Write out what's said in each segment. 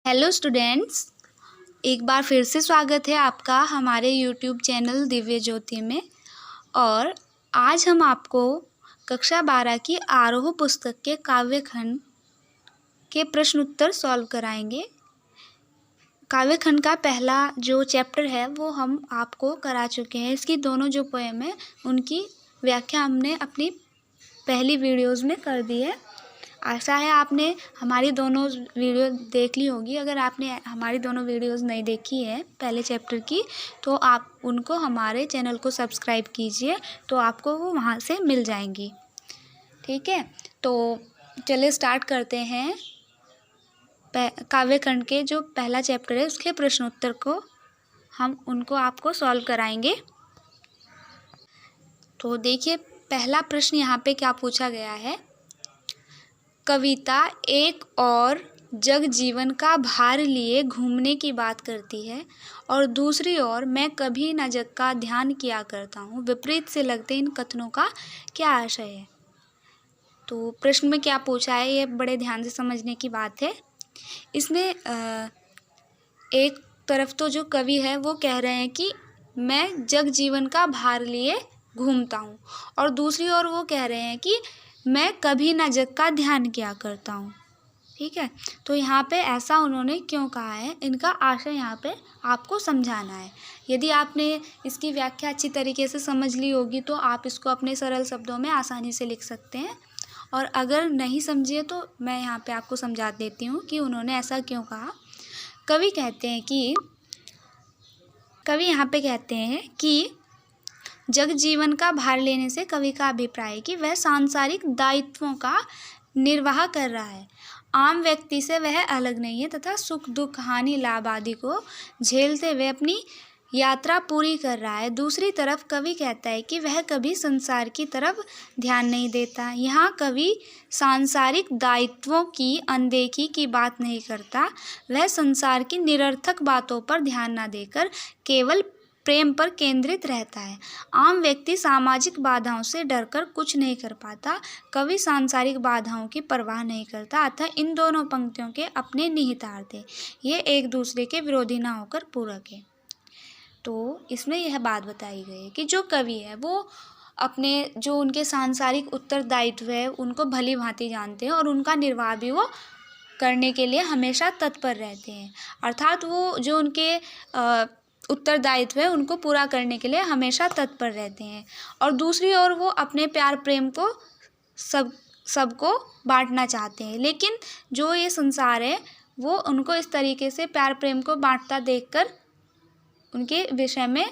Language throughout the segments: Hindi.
हेलो स्टूडेंट्स, एक बार फिर से स्वागत है आपका हमारे यूट्यूब चैनल दिव्य ज्योति में। और आज हम आपको कक्षा 12 की आरोह पुस्तक के काव्य खंड के प्रश्न उत्तर सॉल्व कराएंगे। काव्य खंड का पहला जो चैप्टर है वो हम आपको करा चुके हैं। इसकी दोनों जो पोएम है उनकी व्याख्या हमने अपनी पहली वीडियोज़ में कर दी है। आशा है आपने हमारी दोनों वीडियो देख ली होगी। अगर आपने हमारी दोनों वीडियोज़ नहीं देखी है पहले चैप्टर की तो आप उनको हमारे चैनल को सब्सक्राइब कीजिए, तो आपको वो वहाँ से मिल जाएंगी। ठीक है, तो चलिए स्टार्ट करते हैं। काव्य खंड के जो पहला चैप्टर है उसके प्रश्न उत्तर को हम उनको आपको सॉल्व कराएंगे। तो देखिए पहला प्रश्न यहाँ पे क्या पूछा गया है। कविता एक और जग जीवन का भार लिए घूमने की बात करती है और दूसरी ओर मैं कभी न जग का ध्यान किया करता हूँ। विपरीत से लगते इन कथनों का क्या आशय है। तो प्रश्न में क्या पूछा है ये बड़े ध्यान से समझने की बात है। इसमें एक तरफ तो जो कवि है वो कह रहे हैं कि मैं जग जीवन का भार लिए घूमता हूँ, और दूसरी ओर वो कह रहे हैं कि मैं कभी न जग का ध्यान किया करता हूँ। ठीक है, तो यहाँ पे ऐसा उन्होंने क्यों कहा है, इनका आशय यहाँ पे आपको समझाना है। यदि आपने इसकी व्याख्या अच्छी तरीके से समझ ली होगी तो आप इसको अपने सरल शब्दों में आसानी से लिख सकते हैं, और अगर नहीं समझिए तो मैं यहाँ पे आपको समझा देती हूँ कि उन्होंने ऐसा क्यों कहा। कवि यहाँ पे कहते हैं कि जग जीवन का भार लेने से कवि का अभिप्राय है कि वह सांसारिक दायित्वों का निर्वाह कर रहा है। आम व्यक्ति से वह अलग नहीं है तथा सुख दुख हानि लाभ आदि को झेलते हुए अपनी यात्रा पूरी कर रहा है। दूसरी तरफ कवि कहता है कि वह कभी संसार की तरफ ध्यान नहीं देता। यहाँ कवि सांसारिक दायित्वों की अनदेखी की बात नहीं करता, वह संसार की निरर्थक बातों पर ध्यान न देकर केवल प्रेम पर केंद्रित रहता है। आम व्यक्ति सामाजिक बाधाओं से डरकर कुछ नहीं कर पाता, कवि सांसारिक बाधाओं की परवाह नहीं करता। अतः इन दोनों पंक्तियों के अपने निहितार्थ हैं, ये एक दूसरे के विरोधी ना होकर पूरक है। तो इसमें यह बात बताई गई है कि जो कवि है वो अपने जो उनके सांसारिक उत्तरदायित्व है उनको भली भांति जानते हैं और उनका निर्वाह भी वो करने के लिए हमेशा तत्पर रहते हैं। अर्थात वो जो उनके उत्तरदायित्व है उनको पूरा करने के लिए हमेशा तत्पर रहते हैं, और दूसरी ओर वो अपने प्यार प्रेम को सबको बांटना चाहते हैं। लेकिन जो ये संसार है वो उनको इस तरीके से प्यार प्रेम को बांटता देखकर उनके विषय में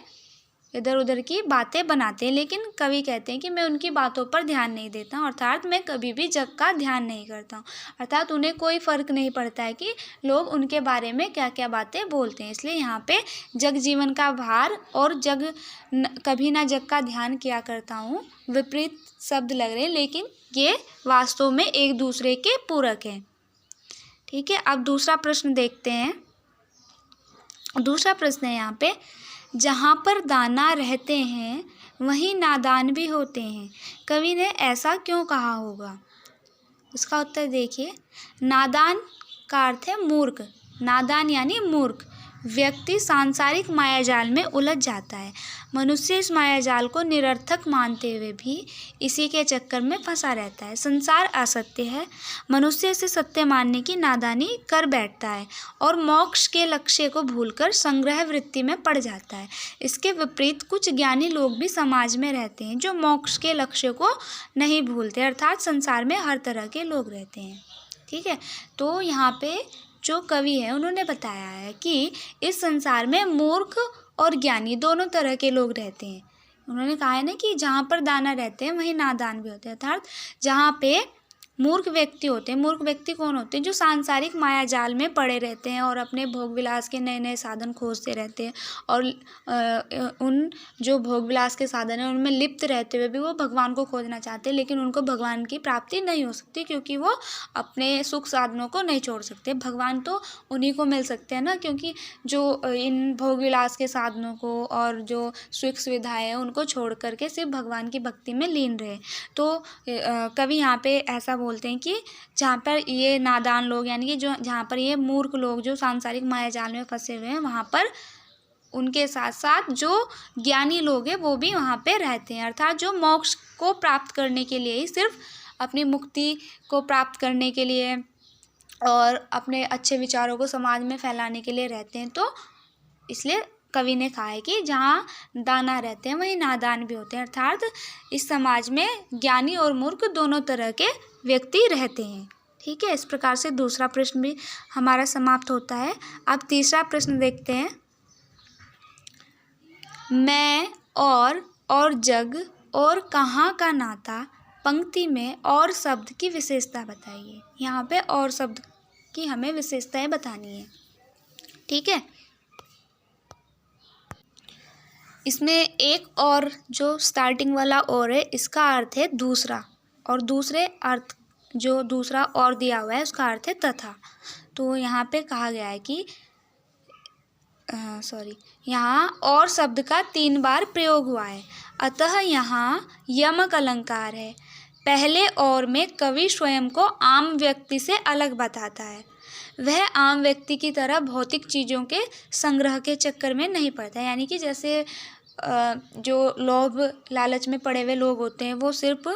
इधर उधर की बातें बनाते हैं। लेकिन कवि कहते हैं कि मैं उनकी बातों पर ध्यान नहीं देता हूँ, अर्थात मैं कभी भी जग का ध्यान नहीं करता हूँ। अर्थात उन्हें कोई फ़र्क नहीं पड़ता है कि लोग उनके बारे में क्या क्या बातें बोलते हैं। इसलिए यहाँ पे जग जीवन का भार और कभी ना जग का ध्यान किया करता हूँ विपरीत शब्द लग रहे हैं, लेकिन ये वास्तव में एक दूसरे के पूरक हैं। ठीक है, अब दूसरा प्रश्न देखते हैं। दूसरा प्रश्न है यहाँ पे, जहाँ पर दाना रहते हैं वहीं नादान भी होते हैं, कवि ने ऐसा क्यों कहा होगा। इसका उत्तर देखिए। नादान का अर्थ है मूर्ख। नादान यानी मूर्ख व्यक्ति सांसारिक मायाजाल में उलझ जाता है। मनुष्य इस मायाजाल को निरर्थक मानते हुए भी इसी के चक्कर में फंसा रहता है। संसार असत्य है, मनुष्य इसे सत्य मानने की नादानी कर बैठता है और मोक्ष के लक्ष्य को भूलकर संग्रह वृत्ति में पड़ जाता है। इसके विपरीत कुछ ज्ञानी लोग भी समाज में रहते हैं जो मोक्ष के लक्ष्य को नहीं भूलते, अर्थात संसार में हर तरह के लोग रहते हैं। ठीक है, तो यहाँ पे जो कवि है उन्होंने बताया है कि इस संसार में मूर्ख और ज्ञानी दोनों तरह के लोग रहते हैं। उन्होंने कहा है ना कि जहाँ पर दाना रहते हैं वहीं नादान भी होते हैं, अर्थात जहाँ पे मूर्ख व्यक्ति होते हैं। मूर्ख व्यक्ति कौन होते हैं, जो सांसारिक मायाजाल में पड़े रहते हैं और अपने भोग विलास के नए नए साधन खोजते रहते हैं, और उन जो भोग विलास के साधन हैं उनमें लिप्त रहते हुए भी वो भगवान को खोजना चाहते हैं, लेकिन उनको भगवान की प्राप्ति नहीं हो सकती क्योंकि वो अपने सुख साधनों को नहीं छोड़ सकते। भगवान तो उन्हीं को मिल सकते हैं ना, क्योंकि जो इन भोग विलास के साधनों को और जो सुख सुविधाएँ हैं उनको छोड़ करके सिर्फ भगवान की भक्ति में लीन रहे। तो कवि यहाँ पे ऐसा बोलते हैं कि जहाँ पर ये नादान लोग यानी कि जो जहाँ पर ये मूर्ख लोग जो सांसारिक मायाजाल में फंसे हुए हैं, वहाँ पर उनके साथ साथ जो ज्ञानी लोग हैं वो भी वहाँ पे रहते हैं। अर्थात जो मोक्ष को प्राप्त करने के लिए ही, सिर्फ अपनी मुक्ति को प्राप्त करने के लिए और अपने अच्छे विचारों को समाज में फैलाने के लिए रहते हैं। तो इसलिए कवि ने कहा है कि जहाँ दाना रहते हैं वहीं नादान भी होते हैं। अर्थात इस समाज में ज्ञानी और मूर्ख दोनों तरह के व्यक्ति रहते हैं। ठीक है, इस प्रकार से दूसरा प्रश्न भी हमारा समाप्त होता है। अब तीसरा प्रश्न देखते हैं। मैं और जग और कहाँ का नाता, पंक्ति में और शब्द की विशेषता बताइए। यहाँ पे और शब्द की हमें विशेषताएं बतानी है। ठीक है, इसमें एक और जो स्टार्टिंग वाला और है, इसका अर्थ है दूसरा, और दूसरे अर्थ जो दूसरा और दिया हुआ है उसका अर्थ है तथा। तो यहाँ पे कहा गया है कि यहाँ और शब्द का 3 बार प्रयोग हुआ है, अतः यहाँ यमक अलंकार है। पहले और में कवि स्वयं को आम व्यक्ति से अलग बताता है। वह आम व्यक्ति की तरह भौतिक चीज़ों के संग्रह के चक्कर में नहीं पड़ता है। यानी कि जैसे जो लोभ लालच में पड़े हुए लोग होते हैं, वो सिर्फ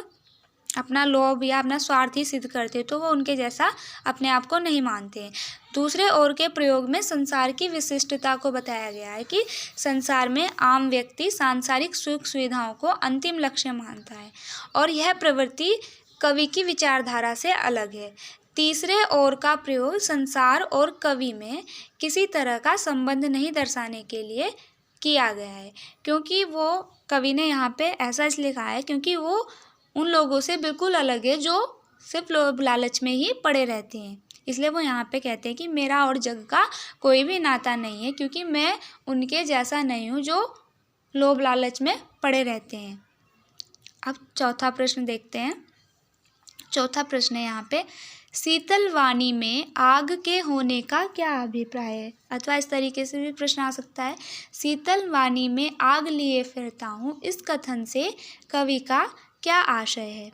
अपना लोभ या अपना स्वार्थ ही सिद्ध करते हैं, तो वो उनके जैसा अपने आप को नहीं मानते हैं। दूसरे और के प्रयोग में संसार की विशिष्टता को बताया गया है कि संसार में आम व्यक्ति सांसारिक सुख सुविधाओं को अंतिम लक्ष्य मानता है और यह प्रवृत्ति कवि की विचारधारा से अलग है। तीसरे और का प्रयोग संसार और कवि में किसी तरह का संबंध नहीं दर्शाने के लिए किया गया है, क्योंकि वो कवि ने यहाँ पे ऐसा इसलिए कहा है क्योंकि वो उन लोगों से बिल्कुल अलग है जो सिर्फ लोभ लालच में ही पड़े रहते हैं। इसलिए वो यहाँ पे कहते हैं कि मेरा और जग का कोई भी नाता नहीं है, क्योंकि मैं उनके जैसा नहीं हूँ जो लोभ लालच में पड़े रहते हैं। अब चौथा प्रश्न देखते हैं। चौथा प्रश्न है यहाँ पे, शीतल वाणी में आग के होने का क्या अभिप्राय है। अथवा इस तरीके से भी प्रश्न आ सकता है, शीतल वाणी में आग लिए फिरता हूँ, इस कथन से कवि का क्या आशय है।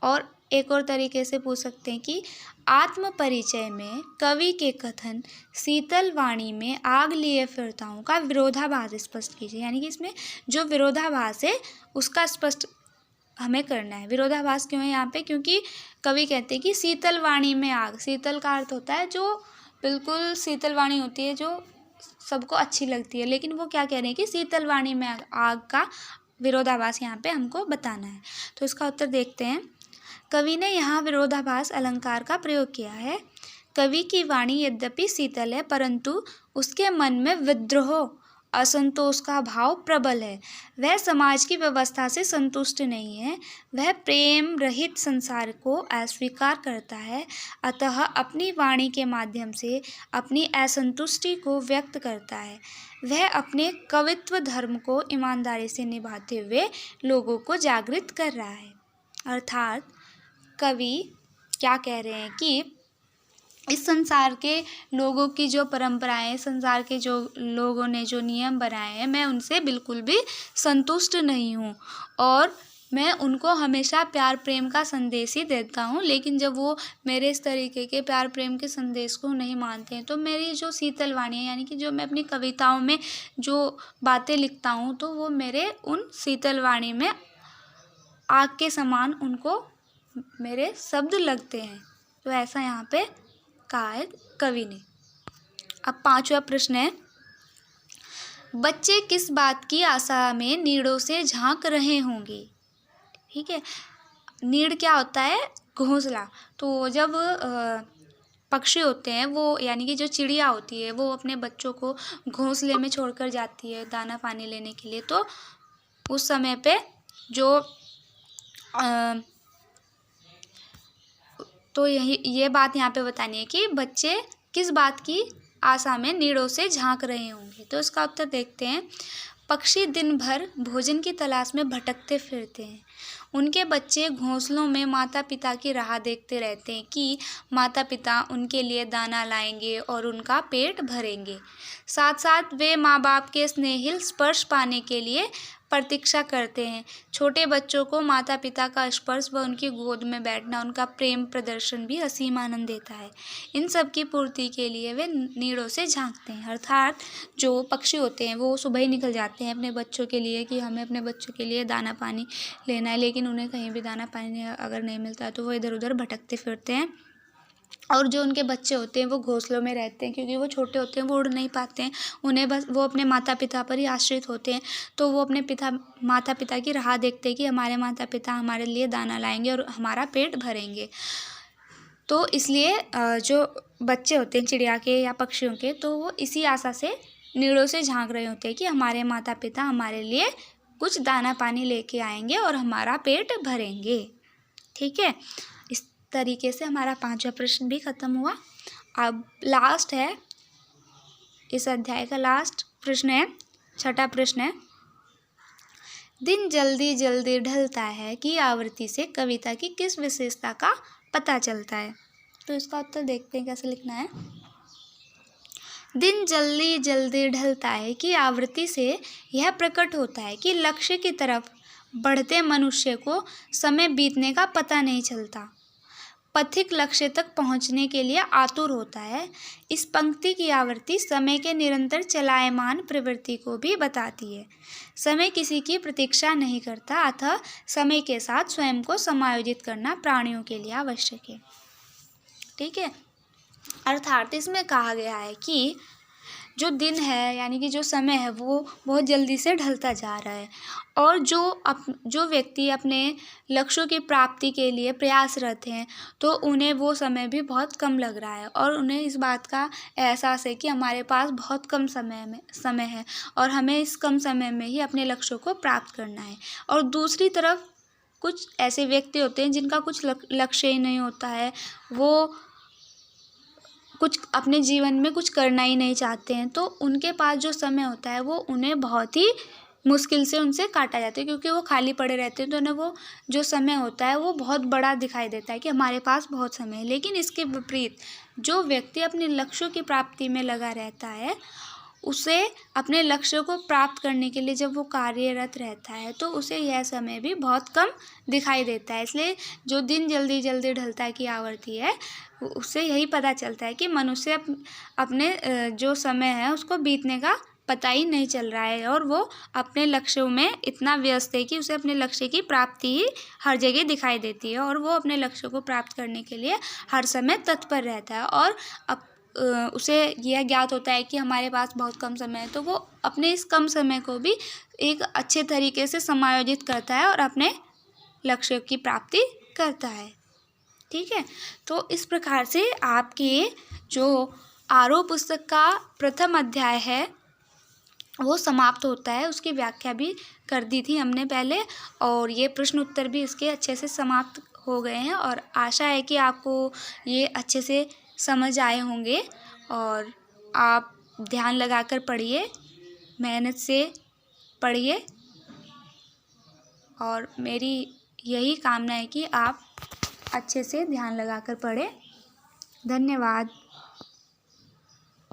और एक और तरीके से पूछ सकते हैं कि आत्म परिचय में कवि के कथन शीतल वाणी में आग लिए फिरता हूँ का विरोधाभास स्पष्ट कीजिए। यानी कि इसमें जो विरोधाभास है उसका स्पष्ट हमें करना है। विरोधाभास क्यों है यहाँ पे, क्योंकि कवि कहते हैं कि शीतल वाणी में आग, शीतल का अर्थ होता है जो बिल्कुल शीतल वाणी होती है जो सबको अच्छी लगती है, लेकिन वो क्या कह रहे हैं कि शीतल वाणी में आग का विरोधाभास यहाँ पे हमको बताना है। तो इसका उत्तर देखते हैं। कवि ने यहाँ विरोधाभास अलंकार का प्रयोग किया है। कवि की वाणी यद्यपि शीतल है, परंतु उसके मन में विद्रोह असंतोष का भाव प्रबल है। वह समाज की व्यवस्था से संतुष्ट नहीं है, वह प्रेम रहित संसार को अस्वीकार करता है, अतः अपनी वाणी के माध्यम से अपनी असंतुष्टि को व्यक्त करता है। वह अपने कवित्व धर्म को ईमानदारी से निभाते हुए लोगों को जागृत कर रहा है। अर्थात कवि क्या कह रहे हैं कि इस संसार के लोगों की जो परंपराएं, संसार के जो लोगों ने जो नियम बनाए हैं, मैं उनसे बिल्कुल भी संतुष्ट नहीं हूँ और मैं उनको हमेशा प्यार प्रेम का संदेश ही देता हूँ, लेकिन जब वो मेरे इस तरीके के प्यार प्रेम के संदेश को नहीं मानते हैं, तो मेरी जो शीतल वाणी है, यानी कि जो मैं अपनी कविताओं में जो बातें लिखता हूँ, तो वो मेरे उन शीतल वाणी में आग के समान उनको मेरे शब्द लगते हैं। तो ऐसा यहाँ पे कहा है कवि ने। अब पांचवा प्रश्न है, बच्चे किस बात की आशा में नीड़ों से झांक रहे होंगे। ठीक है, नीड़ क्या होता है, घोंसला। तो जब पक्षी होते हैं वो, यानी कि जो चिड़िया होती है, वो अपने बच्चों को घोंसले में छोड़कर जाती है दाना पानी लेने के लिए, तो उस समय पे जो तो ये बात यहाँ पे बतानी है कि बच्चे किस बात की आशा में नीड़ों से झांक रहे होंगे। तो इसका उत्तर देखते हैं। पक्षी दिन भर भोजन की तलाश में भटकते फिरते हैं। उनके बच्चे घोंसलों में माता पिता की राह देखते रहते हैं कि माता पिता उनके लिए दाना लाएंगे और उनका पेट भरेंगे। साथ साथ वे माँ बाप के स्नेहिल स्पर्श पाने के लिए प्रतीक्षा करते हैं। छोटे बच्चों को माता पिता का स्पर्श व उनकी गोद में बैठना, उनका प्रेम प्रदर्शन भी असीम आनंद देता है। इन सब की पूर्ति के लिए वे नीड़ों से झांकते हैं। अर्थात जो पक्षी होते हैं वो सुबह ही निकल जाते हैं अपने बच्चों के लिए कि हमें अपने बच्चों के लिए दाना पानी लेना है, लेकिन उन्हें कहीं भी दाना पानी अगर नहीं मिलता है तो वो इधर उधर भटकते फिरते हैं। और जो उनके बच्चे होते हैं वो घोंसलों में रहते हैं, क्योंकि वो छोटे होते हैं, वो उड़ नहीं पाते हैं। उन्हें बस वो अपने माता पिता पर ही आश्रित होते हैं। तो वो अपने माता पिता की राह देखते हैं कि हमारे माता पिता हमारे लिए दाना लाएंगे और हमारा पेट भरेंगे। तो इसलिए जो बच्चे होते हैं चिड़िया के या पक्षियों के, तो वो इसी आशा से नीड़ों से झांक रहे होते हैं कि हमारे माता पिता हमारे लिए कुछ दाना पानी लेके आएंगे और हमारा पेट भरेंगे। ठीक है, इस तरीके से हमारा 5वां प्रश्न भी खत्म हुआ। अब लास्ट है, इस अध्याय का लास्ट प्रश्न है, 6वां प्रश्न है, दिन जल्दी जल्दी ढलता है की आवृत्ति से कविता की किस विशेषता का पता चलता है? तो इसका उत्तर देखते हैं कैसे लिखना है। दिन जल्दी जल्दी ढलता है की आवृत्ति से यह प्रकट होता है कि लक्ष्य की तरफ बढ़ते मनुष्य को समय बीतने का पता नहीं चलता। पथिक लक्ष्य तक पहुंचने के लिए आतुर होता है। इस पंक्ति की आवृत्ति समय के निरंतर चलायमान प्रवृत्ति को भी बताती है। समय किसी की प्रतीक्षा नहीं करता, अतः समय के साथ स्वयं को समायोजित करना प्राणियों के लिए आवश्यक है। ठीक है, अर्थात इसमें कहा गया है कि जो दिन है यानी कि जो समय है वो बहुत जल्दी से ढलता जा रहा है, और जो व्यक्ति अपने लक्ष्यों की प्राप्ति के लिए प्रयासरत हैं तो उन्हें वो समय भी बहुत कम लग रहा है, और उन्हें इस बात का एहसास है कि हमारे पास बहुत कम समय है और हमें इस कम समय में ही अपने लक्ष्यों को प्राप्त करना है। और दूसरी तरफ कुछ ऐसे व्यक्ति होते हैं जिनका कुछ लक्ष्य ही नहीं होता है, वो कुछ अपने जीवन में कुछ करना ही नहीं चाहते हैं, तो उनके पास जो समय होता है वो उन्हें बहुत ही मुश्किल से उनसे काटा जाता है, क्योंकि वो खाली पड़े रहते हैं। तो उन्हें वो जो समय होता है वो बहुत बड़ा दिखाई देता है कि हमारे पास बहुत समय है। लेकिन इसके विपरीत जो व्यक्ति अपने लक्ष्यों की प्राप्ति में लगा रहता है, उसे अपने लक्ष्य को प्राप्त करने के लिए जब वो कार्यरत रहता है तो उसे यह समय भी बहुत कम दिखाई देता है। इसलिए जो दिन जल्दी जल्दी ढलता है की आवृत्ति है, उससे यही पता चलता है कि मनुष्य अपने जो समय है उसको बीतने का पता ही नहीं चल रहा है, और वो अपने लक्ष्यों में इतना व्यस्त है कि उसे अपने लक्ष्य की प्राप्ति ही हर जगह दिखाई देती है, और वो अपने लक्ष्य को प्राप्त करने के लिए हर समय तत्पर रहता है। और उसे यह ज्ञात होता है कि हमारे पास बहुत कम समय है, तो वो अपने इस कम समय को भी एक अच्छे तरीके से समायोजित करता है और अपने लक्ष्य की प्राप्ति करता है। ठीक है, तो इस प्रकार से आपके जो आरोह पुस्तक का प्रथम अध्याय है वो समाप्त होता है। उसकी व्याख्या भी कर दी थी हमने पहले, और ये प्रश्न उत्तर भी इसके अच्छे से समाप्त हो गए हैं, और आशा है कि आपको ये अच्छे से समझ आए होंगे, और आप ध्यान लगाकर पढ़िए, मेहनत से पढ़िए, और मेरी यही कामना है कि आप अच्छे से ध्यान लगाकर पढ़ें। धन्यवाद।